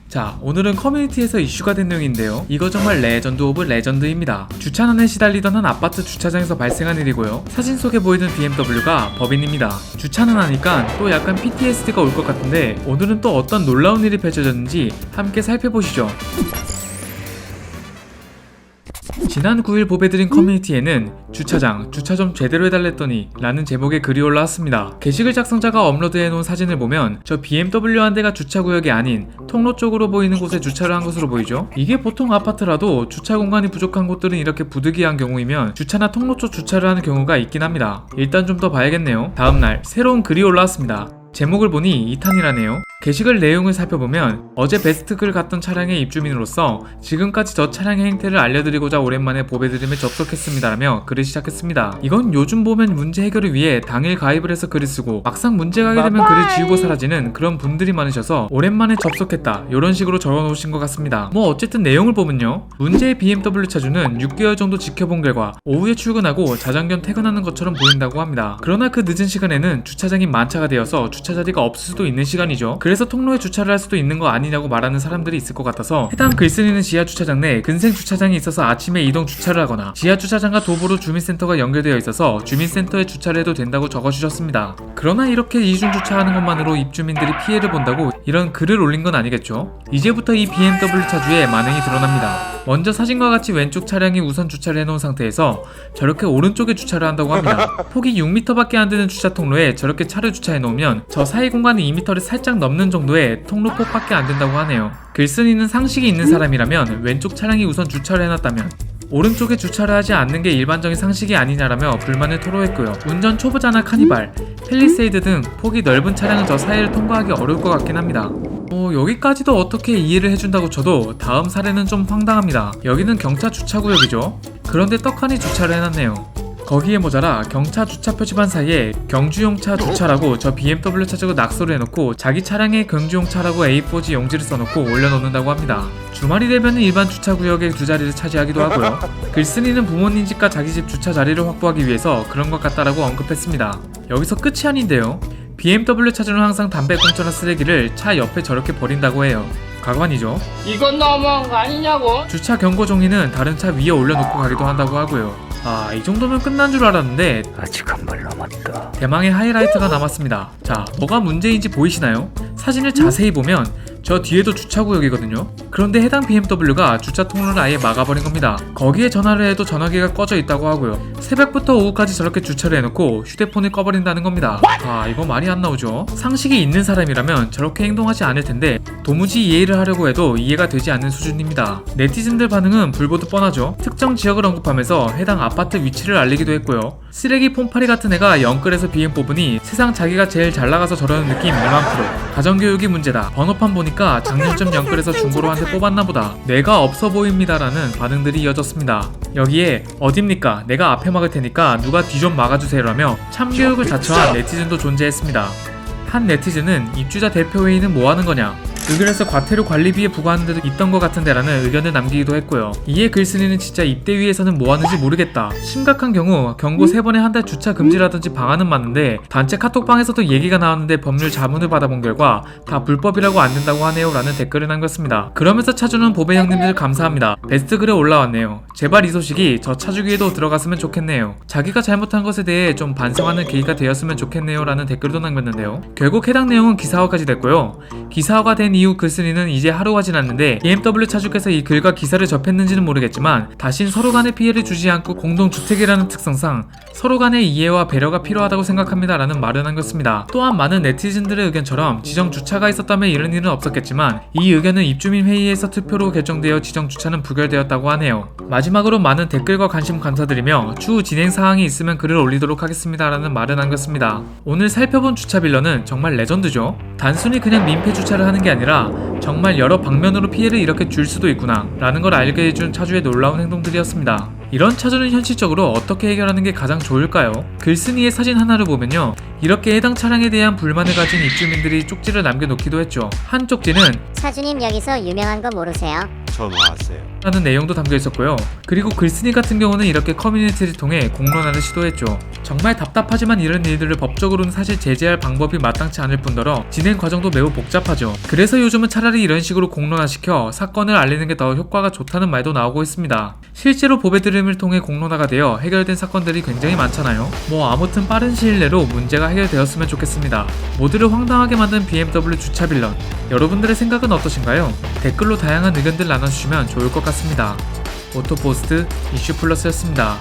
자, 오늘은 커뮤니티에서 이슈가 된 내용인데요. 이거 정말 레전드 오브 레전드입니다. 주차난에 시달리던 한 아파트 주차장에서 발생한 일이고요. 사진 속에 보이는 BMW가 법인입니다. 주차난 하니까 또 약간 PTSD가 올 것 같은데 오늘은 또 어떤 놀라운 일이 펼쳐졌는지 함께 살펴보시죠. 지난 9일 보배드린 커뮤니티에는 주차 좀 제대로 해달랬더니 라는 제목의 글이 올라왔습니다. 게시글 작성자가 업로드해놓은 사진을 보면 저 BMW 한 대가 주차구역이 아닌 통로 쪽으로 보이는 곳에 주차를 한 것으로 보이죠. 이게 보통 아파트라도 주차 공간이 부족한 곳들은 이렇게 부득이한 경우이면 주차나 통로 쪽 주차를 하는 경우가 있긴 합니다. 일단 좀 더 봐야겠네요. 다음날 새로운 글이 올라왔습니다. 제목을 보니 2탄이라네요. 게시글 내용을 살펴보면 어제 베스트글 갔던 차량의 입주민으로서 지금까지 저 차량의 행태를 알려드리고자 오랜만에 보배드림에 접속했습니다라며 글을 시작했습니다. 이건 요즘 보면 문제 해결을 위해 당일 가입을 해서 글을 쓰고 막상 문제가 하게 되면 글을 지우고 사라지는 그런 분들이 많으셔서 오랜만에 접속했다 이런 식으로 적어놓으신 것 같습니다. 뭐 어쨌든 내용을 보면요, 문제의 BMW 차주는 6개월 정도 지켜본 결과 오후에 출근하고 자정견 퇴근하는 것처럼 보인다고 합니다. 그러나 그 늦은 시간에는 주차장이 만차가 되어서 주차 자리가 없을 수도 있는 시간이죠. 그래서 통로에 주차를 할 수도 있는 거 아니냐고 말하는 사람들이 있을 것 같아서 해당 글쓴이는 지하 주차장 내 근생 주차장이 있어서 아침에 이동 주차를 하거나 지하 주차장과 도보로 주민센터가 연결되어 있어서 주민센터에 주차를 해도 된다고 적어주셨습니다. 그러나 이렇게 이중 주차하는 것만으로 입주민들이 피해를 본다고 이런 글을 올린 건 아니겠죠? 이제부터 이 BMW 차주의 만행이 드러납니다. 먼저 사진과 같이 왼쪽 차량이 우선 주차를 해놓은 상태에서 저렇게 오른쪽에 주차를 한다고 합니다. 폭이 6m밖에 안 되는 주차 통로에 저렇게 차를 주차해 놓으면 저 사이 공간이 2m를 살짝 넘는 정도의 통로 폭밖에 안 된다고 하네요. 글쓴이는 상식이 있는 사람이라면 왼쪽 차량이 우선 주차를 해놨다면 오른쪽에 주차를 하지 않는 게 일반적인 상식이 아니냐라며 불만을 토로했고요. 운전 초보자나 카니발, 펠리세이드 등 폭이 넓은 차량은 저 사이를 통과하기 어려울 것 같긴 합니다. 여기까지도 어떻게 이해를 해준다고 쳐도 다음 사례는 좀 황당합니다. 여기는 경차 주차구역이죠. 그런데 떡하니 주차를 해놨네요. 거기에 모자라 경차 주차 표지판 사이에 경주용차 주차라고 저 BMW 차주가 낙서를 해놓고 자기 차량에 경주용차라고 A4지 용지를 써놓고 올려놓는다고 합니다. 주말이 되면 일반 주차구역의 두 자리를 차지하기도 하고요. 글쓴이는 부모님 집과 자기 집 주차 자리를 확보하기 위해서 그런 것 같다라고 언급했습니다. 여기서 끝이 아닌데요. BMW 차주는 항상 담배 꽁초나 쓰레기를 차 옆에 저렇게 버린다고 해요. 가관이죠. 이건 너무한 거 아니냐고? 주차 경고 종이는 다른 차 위에 올려놓고 가기도 한다고 하고요. 이 정도면 끝난 줄 알았는데 아직 한 발 남았다. 대망의 하이라이트가 남았습니다. 자, 뭐가 문제인지 보이시나요? 사진을 자세히 보면 저 뒤에도 주차구역이거든요. 그런데 해당 BMW가 주차 통로를 아예 막아버린 겁니다. 거기에 전화를 해도 전화기가 꺼져 있다고 하고요. 새벽부터 오후까지 저렇게 주차를 해놓고 휴대폰을 꺼버린다는 겁니다. 이거 말이 안 나오죠. 상식이 있는 사람이라면 저렇게 행동하지 않을 텐데 도무지 이해를 하려고 해도 이해가 되지 않는 수준입니다. 네티즌들 반응은 불보듯 뻔하죠. 특정 지역을 언급하면서 해당 아파트 위치를 알리기도 했고요. 쓰레기 폼파리 같은 애가 영끌에서 BM 뽑으니 세상 자기가 제일 잘 나가서 저러는 느낌 20000%. 가정교육이 문제다. 번호판 보니까 작년쯤 영끌에서 중고로 한 대 뽑았나 보다. 뇌가 없어 보입니다라는 반응들이 이어졌습니다. 여기에 어딥니까? 내가 앞에 막을 테니까 누가 뒤 좀 막아주세요라며 참교육을 자처한 네티즌도 존재했습니다. 한 네티즌은 입주자 대표회의는 뭐하는 거냐? 의견에서 과태료 관리비에 부과하는 데도 있던 것 같은데라는 의견을 남기기도 했고요. 이에 글쓴이는 진짜 입대위에서는 뭐하는지 모르겠다. 심각한 경우 경고 3번에 한 달 주차 금지라든지 방안은 맞는데 단체 카톡방에서도 얘기가 나왔는데 법률 자문을 받아본 결과 다 불법이라고 안 된다고 하네요 라는 댓글을 남겼습니다. 그러면서 차주는 보배 형님들 감사합니다. 베스트 글에 올라왔네요. 제발 이 소식이 저 차주기에도 들어갔으면 좋겠네요. 자기가 잘못한 것에 대해 좀 반성하는 계기가 되었으면 좋겠네요 라는 댓글도 남겼는데요. 결국 해당 내용은 기사화까지 됐고요. 기사화가 된 이후 글쓴이는 이제 하루가 지났는데 BMW 차주께서 이 글과 기사를 접했는지는 모르겠지만 다신 서로 간에 피해를 주지 않고 공동주택이라는 특성상 서로 간의 이해와 배려가 필요하다고 생각합니다 라는 말을 남겼습니다. 또한 많은 네티즌들의 의견처럼 지정 주차가 있었다면 이런 일은 없었겠지만 이 의견은 입주민 회의에서 투표로 결정되어 지정 주차는 부결되었다고 하네요. 마지막으로 많은 댓글과 관심 감사드리며 추후 진행 사항이 있으면 글을 올리도록 하겠습니다 라는 말을 남겼습니다. 오늘 살펴본 주차 빌런은 정말 레전드죠. 단순히 그냥 민폐 주차를 하는 게 아니라 정말 여러 방면으로 피해를 이렇게 줄 수도 있구나 라는 걸 알게 해준 차주의 놀라운 행동들이었습니다. 이런 차주는 현실적으로 어떻게 해결하는 게 가장 좋을까요? 글쓴이의 사진 하나를 보면요, 이렇게 해당 차량에 대한 불만을 가진 입주민들이 쪽지를 남겨놓기도 했죠. 한 쪽지는 차주님 여기서 유명한 거 모르세요? 전화하세요. 라는 내용도 담겨 있었고요. 그리고 글쓴이 같은 경우는 이렇게 커뮤니티를 통해 공론화를 시도했죠. 정말 답답하지만 이런 일들을 법적으로는 사실 제재할 방법이 마땅치 않을 뿐더러 진행 과정도 매우 복잡하죠. 그래서 요즘은 차라리 이런 식으로 공론화시켜 사건을 알리는 게 더 효과가 좋다는 말도 나오고 있습니다. 실제로 법의 들음을 통해 공론화가 되어 해결된 사건들이 굉장히 많잖아요. 아무튼 빠른 시일 내로 문제가 해결되었으면 좋겠습니다. 모두를 황당하게 만든 BMW 주차 빌런, 여러분들의 생각은 어떠신가요? 댓글로 다양한 의견들 나눠주시면 좋을 것 같습니다. 오토포스트 이슈플러스였습니다.